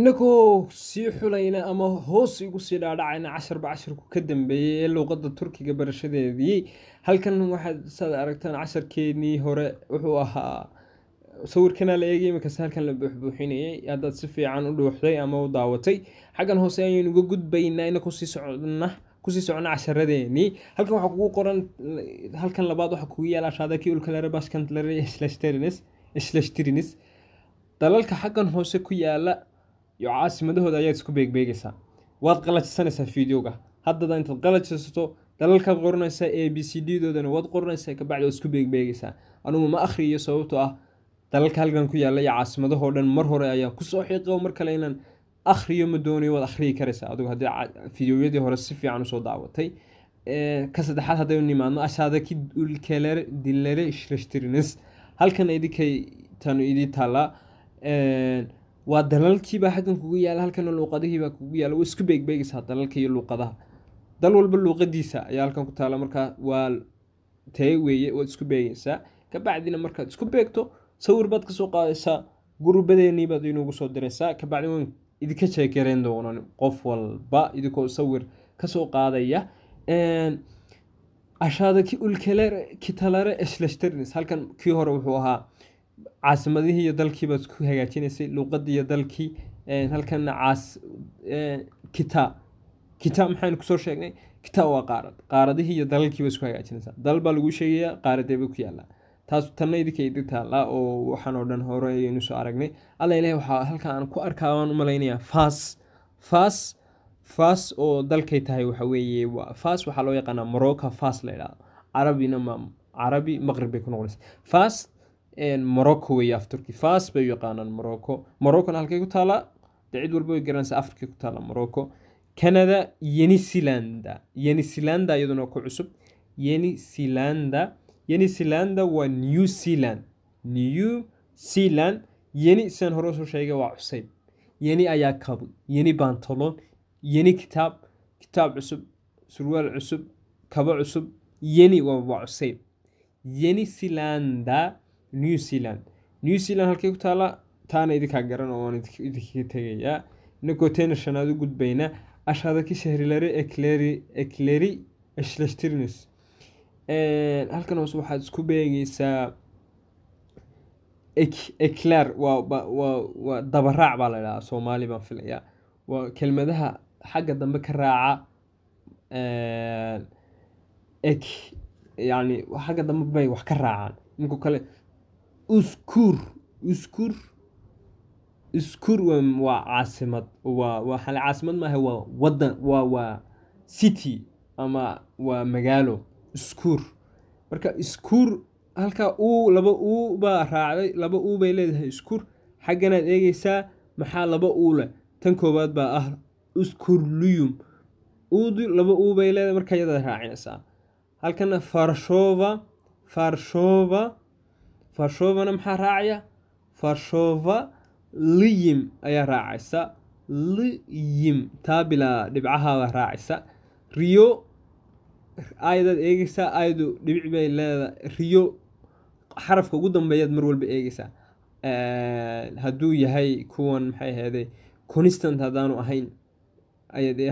inagoo sii xulayna ama hoos igu sii dhaadhacayna casharba casharku ka dambeeyey ee luuqadda turkiga barashadeedii halkan waxaad saad aragtaan casharkeenii hore wuxuu ahaa sawirkana la eegay iminkaas halkan la buuxbuuxinayay haddaad si fiican u dhuuxday ama u daawatay xaggan hoose ayaynu uga gudbaynaa ina kusii socona casharadeenii halkan waxaa kugu qoran halkan labaad waxaa kugu yaala shaadaki ulkalere bashkantlere ishlashtiriniz dalalka xaggan hoose ku yaala iyo caasimadahooda ayaad isku beegbeegaysaa waad qalajisanaysaa fideoga haddada intaad qalajisato dalalkaad qoranaysaa a b c d doodana waad qoranaysaa kabacdi waad isku beegbeegaysaa anugu ma akhriyo sababtoo ah dalalka halkan ku yaala iyo caasimadahoo dhan mar hore ayaan kusoo xiiqo mar kale inaan akhriyo ma doonayo waad akhriyi karaysaa adigu haddii fideoyadii hore si fiican usoo daawatay ka saddexaad haddaynu nimaadno ashaadaki ulkelere dillere ishlashtiriniz halkan idinkay tanu idii taallaa waa dalalkiibaa xaggan kugu yaala halkana luuqadihiibaa kugu yaala waa isku beegbeegaysaa dalalka iyo luuqadaha dal walba luuqadiisa ayaa halkan ku taala markaa waa tee weeye waad isku beegaysaa kabacdina markaad isku beegto sawir baad kasoo qaadaysaa gurubadeennii baad inugu soo diraysaa kabacdi waan idinka sheekereyn doonan qof walba idinkoo sawir kasoo qaadaya ashaadaki ulkelere kitalare ishlashtirnis halkan kii hore wuxuu ahaa caasimadihii iyo dalkii baad ku hagaajinaysay luuqadii iyo dalkii halkana kita maxaynu kusoo sheegnay kita waa qaaradihii iyo dalalkii baad isku hagaajinaysaa dal baa lagu sheegayaa qaaradeeba ku yaallaa taas tanna idinka idin taallaa oo waxaan oo dhan hore ayaynu soo aragnay alla ilahi waxaa halkan aan ku arkaa waan u malaynayaa fas oo dalkay tahay waxa weeye fas waxaa loo yaqaanaa morocco fas la yidhahdo carabi maqrib bay ku noqonaysa fas morocco weeye af turki fas bay u yaqaanaan moroccona halkay ku taalaa dee cid walba way garanaysaa afrikay ku taala morocco canada yenisylanda iyaduna ku cusub yenisylanda waa new zealand yeni sidan hore soo sheegay waa cusayb yeni ayaa kabo yeni bantaloon yeni kitaab cusub surwaal cusub kabo cusub yeni waa cusayb yenisylanda new zealand halkay ku taala taana idinkaa garan oo waan idinkaga tegayaa inagoo teena shanaad u gudbaynaa ashaadaki shahrilare ekleri ishlashtirnis halkan hoose waxaad isku beegaysaa eclair waa dabaraac baa la idhahaa soomaali baan filayaa waa kelmadaha xagga dambe ka raaca yani xagga dambe bay wax ka raacaan inkoo kale uskur waa caasimad waa caasimad maaha waa wadan waa city ama waa magaalo iskuur marka iskuur halkaa laba baa raacday laba bay leedahay iskuur xagganaad eegaysaa maxaa laba leh tan koowaad baa ah uskurliyum laba bay leedahay marka iyadaad raacinaysaa halkana farshovana maxaa raacaya farshova liyim ayaa raacaysa liyim taa bilaa dhibcahaabaa raacaysa riyo aayadaad eegaysaa aayadu dhibic bay leedahay riyo xarafka ugu dambeeyaad mar walba eegaysaa hadduu yahay kuwan maxay ahayday constant haddaanu ahayn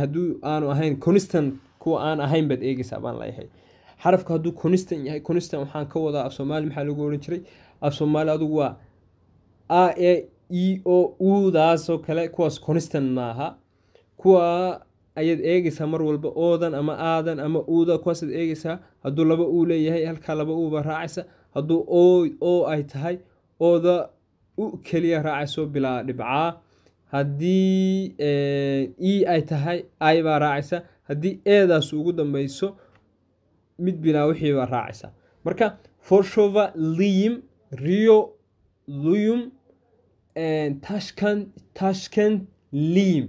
hadduu aanu ahayn constant kuwa aan ahayn baad eegaysaa baan leeyahay xarafka hadduu constant yahay constant waxaan ka wadaa af soomaali maxaa lagu oran jiray af soomaali adugu waa a e e o daasoo kale kuwaas constant maaha kuwa ayaad eegaysaa mar walba oodan ama aadan ama uuda kuwaasaad eegaysaa hadduu laba leeyahay halkaa laba baa raacaysa hadduu o ay tahay ooda keliya raacayso bilaa dhibcaa haddii ay tahay ay baa raacaysa haddii eedaas ugu dambeyso mid bilaa wixii baa raacaysa marka forshova liyim rio luyum tashkent liyim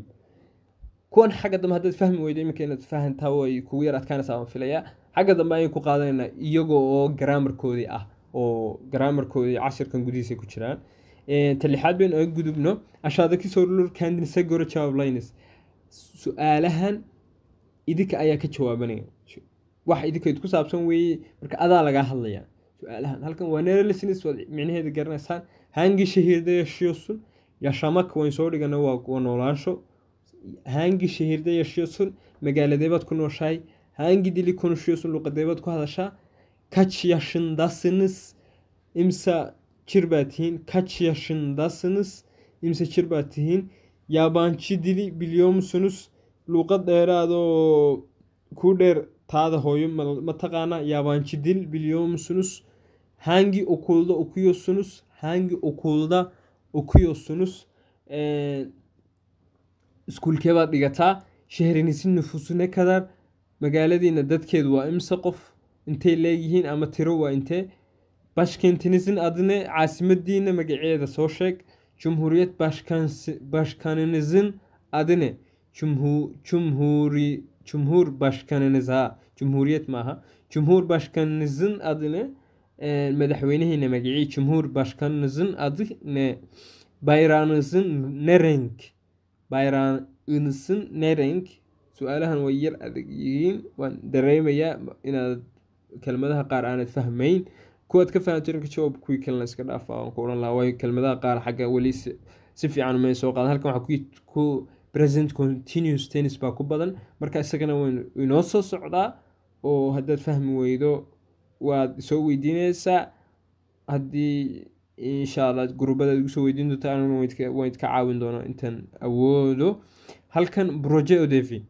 kuwan xagga dambe haddaad fahmi weydo iminka inaad fahantaa way kugu yar adkaanaysaa baan filayaa xagga dambe ayaan ku qaadanaynaa iyago oo garaamarkoodii ah oo garaamarkoodii cashirkan gudihiisa ku jiraan talixaad baynu aga gudubno ashaadaki sorlur kandinsa goro jawaablaynis su-aalahan idinka ayaa ka jawaabanaya wax idinkayd ku saabsan weeye marka adaa lagaa hadlayaa su-aalahan halkan waa nerelesnis waad micnaheeda garanaysaan hangi şehirde yaşıyorsun Yaşamak waan soo dhigana waa noolaansho. Hangi şehirde yaşıyorsun? Magaaladee baad ku nooshahay? Hangi dili konuşuyorsun? Luqadee baad ku hadashaa? Kaç yaşındasınız? İmsa jir baad tihiin? Kaç yaşındasınız? İmsa jir baad tihiin? Yabancı dili biliyor musunuz? Luqad dheeraad oo ku dheer taada hooyo ma taqaanaa? Yabancı dil biliyor musunuz? Hangi okulda okuyorsunuz? Hangi okulda okuyorsunuz? Iskuulkee baad dhigataa? Shehrinizin nüfusu ne kadar? Magaaladiina dadkeedu waa imsa qof? Intee leeyihiin ama tiro waa intee? Başkentinizin adı ne? Caasimadiina magaceeda soo sheeg. Cumhuriyet başkanınızın adı ne? Cumhurbaşkanınız ha. Cumhuriyet maaha. Cumhurbaşkanınızın adı ne? Madaxweynihiina magacii. Cumhurbaşkanınızın adı ne? Bayrağınızın ne renk? Bayrağınızın ne renk? Su'aalahan way yar adag yihiin. Waan dareemayaa inaad kelmadaha qaar aanad fahmayn. Kuwaad ka fahamteen ka jawaab kuwii kalena iska dhaafa waan ku oran lahaa waayo kelmadaha qaar xagga weli si fiican uma soo qaadan. Halkan waxaa ku present continuous tense baa ku badan. Marka isagana waan inoo soo socdaa oo haddaad fahmi weydo waad soo weydiinaysaa. Haddii insha Allah grubada igu soo weydiin doonta aniguna waan idka caawin doonaa intaan awoodo. Halkan proje ödevi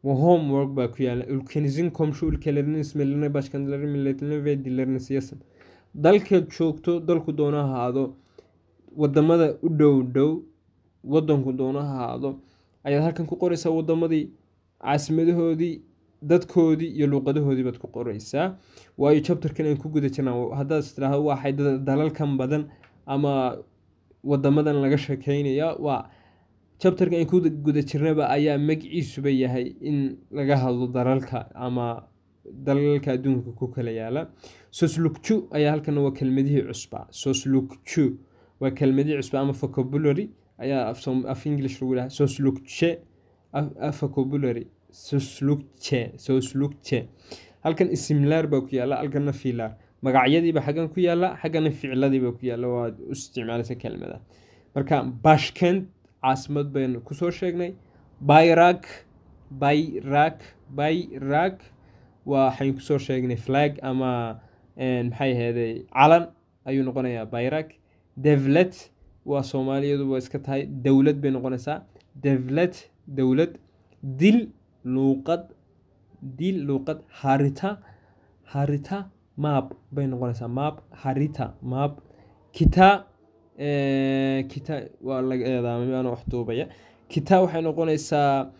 ve homework baa ku yaala. Ülkenizin komşu ülkelerinin isimlerini, başkanları, milletlerini ve dillerini siyasın. Dalka joogto, dalku doona ha ahaado, wadamada u dhow wadanku doona ha ahaado, ayaad halkan ku qoraysaa wadamadii, caasimadahoodii, dadkoodii iyo luqadahoodii baad ku qoraysaa. Waayo chapterkan aan ku guda jirnaa haddaad istiraahdo waxay dalalkan badan ama wadamadan laga sheekeynaya waa chapterkan aan ku guda jirnaba ayaa magaciisuba yahay in laga hadlo dalalka ama dalalka adduunka ku kala yaala. Soslukcu ayaa halkan waa kelmadihii cusba. Soslukcu waa kelmadihii cusba ama vocabulary ayaa af English lagu yiraahdaa. Soslukce vocabulary. Soslukce. Halkan isimlaar baa ku yaala, halkanna fiilaar. Magacyadiiba xaggan ku yaala, xaggana ficiladiiba ku yaala. Waad u isticmaalaysaa kelmada. Marka Bashkent caasimad baynu ku soo sheegnay. Bayrak waxaynu ku soo sheegnay flag ama maxay ahaydey calan ayuu noqonayaa bayrak. Devlet waa Soomaaliyadu waa iska tahay dowlad bay noqonaysaa. Devlet dowlad. Dil luqad harita map bay noqonaysaa. Map harita map. Kita waa laga eedaamay aan wax duubaya. Kita waxay noqonaysaa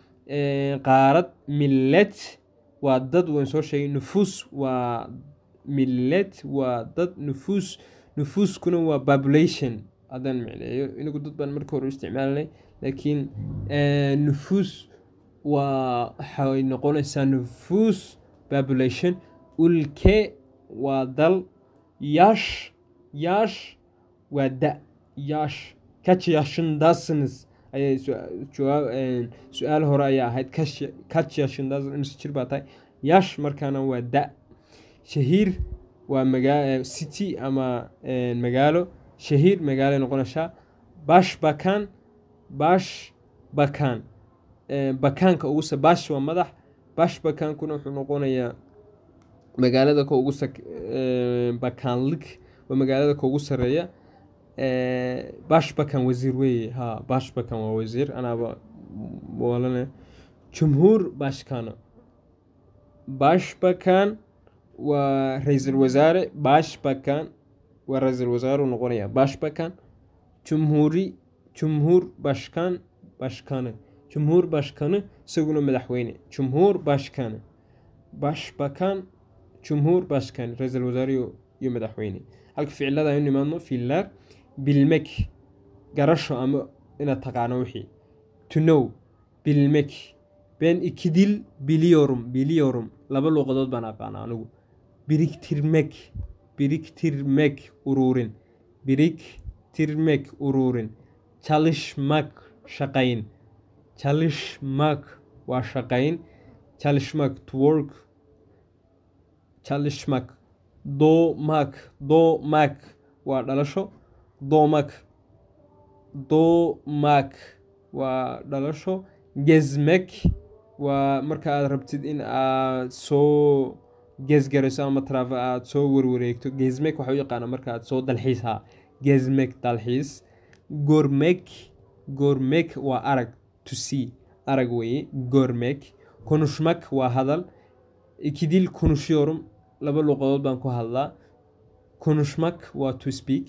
qaarad. Millet waa dad waan soo sheegay. Nufus waa millet waa dad. Nufuskuna waa population haddaan micneeyo. Inagu dad baan marka hore u isticmaalanay laakiin nufus waxay noqonaysaa nufus population. Ulke waa dal. Yash waa da. Kaç yaşındasınız ayay su'aal hore ayaa ahayd. Kaç yaşındasınız imse jir baa tahay. Yash markaana waa da. Shahir waa city ama magaalo. Shahir magaalo noqonaysaa. Bashbakan bakaanka ugu bash waa madax. Bashbakankuna wuxuu noqonayaa magaalada ka ugu bakaanlik waa magaalada ka ugu sareeya. Bashbakan wasiir weeye. Ha Bashbakan waa wasiir anaaba walana. Bashbakan waa ra'iisul wasaare. Bashbakan waa ra'iisul wasaare uu noqonayaa. Bashbakan. Cumhurbaşkanı isaguna madaxweyne. Cumhurbaşkanı. Bashbakan Cumhurbaşkanı ra'iisul wasaare iyo madaxweyne. Halka ficilada aynu nimaadno fiilaar. Bilmek garasho ama inaad taqaano wixii. To know bilmek. Ben 2 dil biliyorum. Laba luqadood baan aqaana anigu. Biriktirmek ururin. Çalışmak shaqayn. Çalışmak waa shaqayn. Çalışmak to work. Çalışmak. Doğmak waa dhalasho. Doğmak domak waa dhalasho. Gezmek waa marka aad rabtid in aad soo gezgarayso ama travel aad soo warwareegto. Gezmek waxa u yaqaana marka aad soo dalxiisaa. Gezmek dalxiis. Gormek waa arag, to see, arag weeye. Gormek. Konuşmak waa hadal. İkidil konuşuyorum, laba luqadood baan ku hadlaa. Konuşmak waa to speak,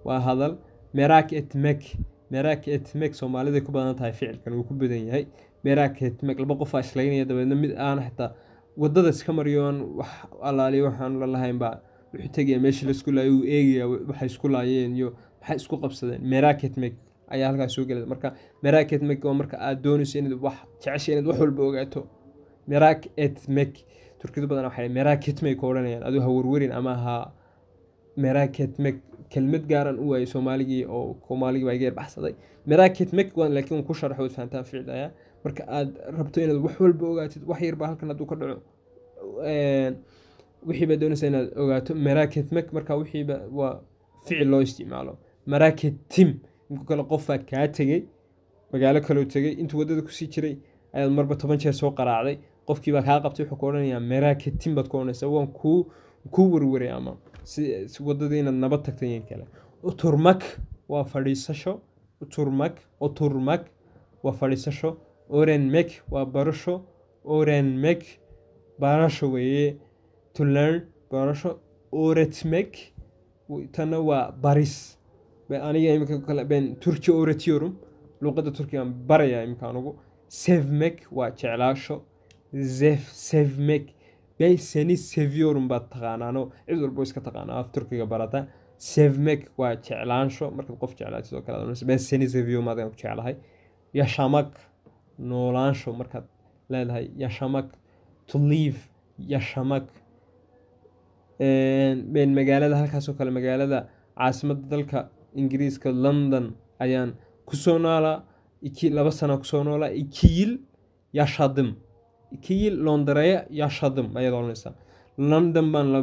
waa hadal. Merak etmek Soomaalida ku badan tahay, ficilkan wuu ku badan yahay. Merak etmek laba qof islaynaya dabeedna mid aan xitaa wadada iska mariyoon wax alaali waxaan la lahayn baa wuxuu tagaya meeshii la isku laayay, uu eegaya waxay isku laayeen iyo waxay isku qabsadeen. Merak etmek ayaa halkaas soo gelaya. Marka merak etmek waa marka aad doonayso inaad wax jeceshay inaad wax walba ogaato. Merak etmek Turkidu badan waxay merak etmek oranayaan, adoo ha warwarin ama ha merak etmek kelmad gaaran u waayay Soomaaligii oo Soomaaligii baa geer baxsaday. Merak etmek waa laakiin ku sharaxo fahantaa ficil ayaa marka aad rabto inaad wax walba ogaatid, wax yar baa halkan haduu ka dhaco wixii baad doonaysaa inaad ogaato. Merak etmek marka wixiiba waa ficil loo isticmaalo. Merak ettim inta kale qofaa kaa tegay magaalo kale u tegay, intuu wadada ku sii jiray ayaad marba 10 jeer soo qaraacday, qofkii baa kaa qabtay wuxuu ku oranayaa merak ettim baad ku oranaysaa, waan ku warwaray ama si wadadii inaad nabad tagtay in kale. Oturmak waa fadhiisasho. Oturmak waa fadhiisasho. Öğrenmek waa barasho. Öğrenmek barasho weeye, to learn, barasho. Öğretmek tana waa baris. Aniga imika kale ben Türkçe öğretiyorum, luqadda Turkigan baraya imika anigu. Sevmek waa jeclaasho. Sevmek ben seni seviyorum baad taqaanaano, cid walbo iska taqaanaa af Turkiga barata. Sevmek waa jeclaansho, markaad qof jeclaatid oo kale aad ben seni seviyorum aad ku jeclahay. Yaşamak noolaansho, markaad leedahay yaşamak, to live, yaşamak. Ben magaalada halkaas oo kale, magaalada caasimadda dalka Ingiriiska London ayaan ku soo noolaa. 2 sano ku soo noolaa. 2 yıl yaşadım. 2 yıl Londra'ya yaşadım ayaad oranaysaa. London baan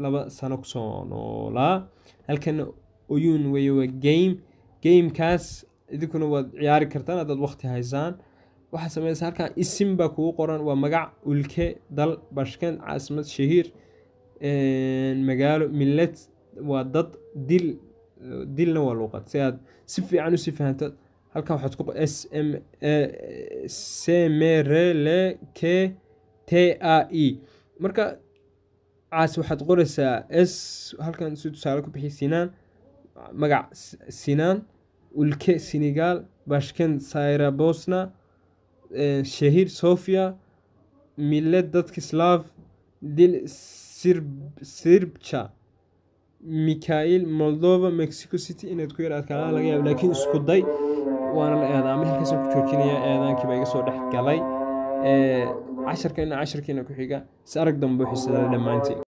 laba sano ku soo noolaa. Halkan oyun weeye waa game. Gamekaas idinkuna waad ciyaari kartaan haddaad waqti haysaan. Waxaad samaysaa halkan isim baa kugu qoran, waa magac, ülke, dal, başkent, caasimad, şehir, magaalo, millet waa dad, dilna waa luqad. Si aad si fiican u sii fahanto halkan waxaad ku SMRLKTAE. marka caas waxaad qoraysaa s halkan si tusaale ku bixi Sinaan, magac Sinaan, ülke Senegal, başkent Saraybosna, şehir Sofia, millet dadka Slav, dil Sırbça, Mikail, Moldova, Mexico City. inaad ku yar adkaanaa laga yaabo, laakiin isku day. waana la eedaamay halkaasaan ku joojinayaa, eedaankii baa iga soo dhex galay. casharkeena ku xiga si arag dambe u xiisadaan dhammaantiin.